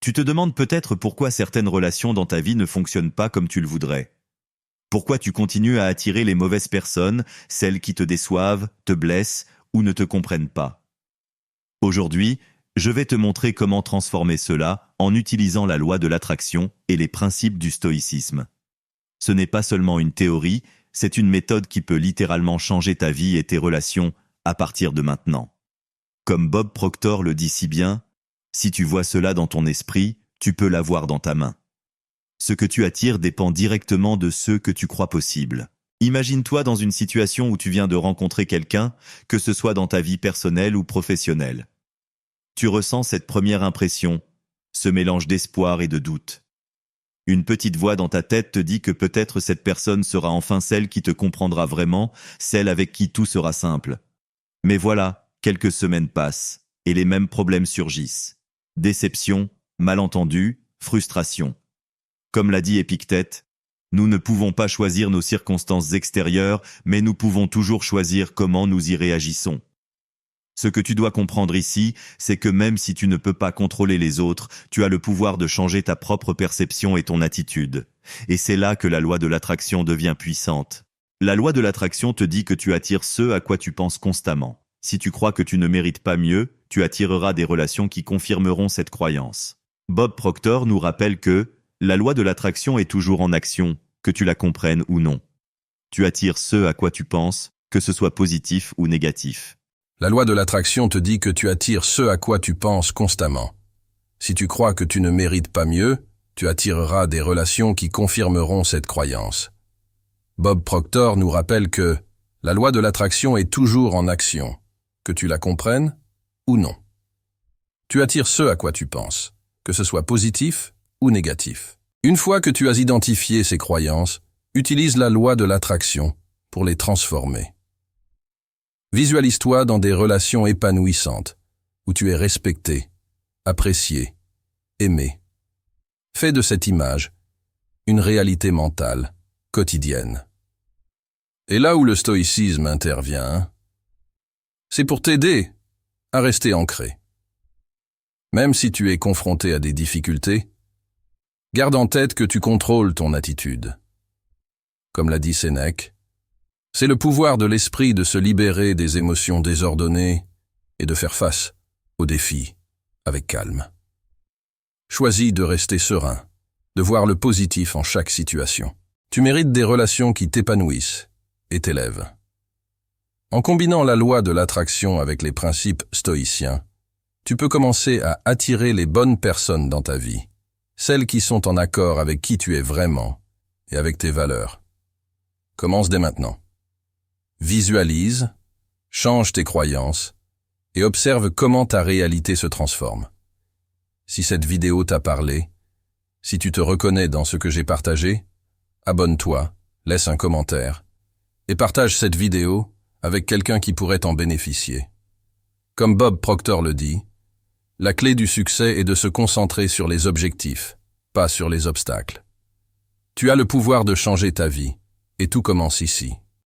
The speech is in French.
Tu te demandes peut-être pourquoi certaines relations dans ta vie ne fonctionnent pas comme tu le voudrais. Pourquoi tu continues à attirer les mauvaises personnes, celles qui te déçoivent, te blessent ou ne te comprennent pas. Aujourd'hui, je vais te montrer comment transformer cela en utilisant la loi de l'attraction et les principes du stoïcisme. Ce n'est pas seulement une théorie, c'est une méthode qui peut littéralement changer ta vie et tes relations à partir de maintenant. Comme Bob Proctor le dit si bien, si tu vois cela dans ton esprit, tu peux l'avoir dans ta main. Ce que tu attires dépend directement de ce que tu crois possible. Imagine-toi dans une situation où tu viens de rencontrer quelqu'un, que ce soit dans ta vie personnelle ou professionnelle. Tu ressens cette première impression, ce mélange d'espoir et de doute. Une petite voix dans ta tête te dit que peut-être cette personne sera enfin celle qui te comprendra vraiment, celle avec qui tout sera simple. Mais voilà, quelques semaines passent, et les mêmes problèmes surgissent. Déception, malentendu, frustration. Comme l'a dit Épictète, nous ne pouvons pas choisir nos circonstances extérieures, mais nous pouvons toujours choisir comment nous y réagissons. Ce que tu dois comprendre ici, c'est que même si tu ne peux pas contrôler les autres, tu as le pouvoir de changer ta propre perception et ton attitude. Et c'est là que la loi de l'attraction devient puissante. La loi de l'attraction te dit que tu attires ce à quoi tu penses constamment. Si tu crois que tu ne mérites pas mieux, tu attireras des relations qui confirmeront cette croyance. Bob Proctor nous rappelle que la loi de l'attraction est toujours en action, que tu la comprennes ou non. Tu attires ce à quoi tu penses, que ce soit positif ou négatif. La loi de l'attraction te dit que tu attires ce à quoi tu penses constamment. Si tu crois que tu ne mérites pas mieux, tu attireras des relations qui confirmeront cette croyance. Bob Proctor nous rappelle que la loi de l'attraction est toujours en action, que tu la comprennes ou non. Tu attires ce à quoi tu penses, que ce soit positif ou négatif. Une fois que tu as identifié ces croyances, utilise la loi de l'attraction pour les transformer. Visualise-toi dans des relations épanouissantes, où tu es respecté, apprécié, aimé. Fais de cette image une réalité mentale, quotidienne. Et là où le stoïcisme intervient, c'est pour t'aider à rester ancré. Même si tu es confronté à des difficultés, garde en tête que tu contrôles ton attitude. Comme l'a dit Sénèque, c'est le pouvoir de l'esprit de se libérer des émotions désordonnées et de faire face aux défis avec calme. Choisis de rester serein, de voir le positif en chaque situation. Tu mérites des relations qui t'épanouissent et t'élèvent. En combinant la loi de l'attraction avec les principes stoïciens, tu peux commencer à attirer les bonnes personnes dans ta vie, celles qui sont en accord avec qui tu es vraiment et avec tes valeurs. Commence dès maintenant. Visualise, change tes croyances et observe comment ta réalité se transforme. Si cette vidéo t'a parlé, si tu te reconnais dans ce que j'ai partagé, abonne-toi, laisse un commentaire et partage cette vidéo avec quelqu'un qui pourrait en bénéficier. Comme Bob Proctor le dit, la clé du succès est de se concentrer sur les objectifs, pas sur les obstacles. Tu as le pouvoir de changer ta vie, et tout commence ici.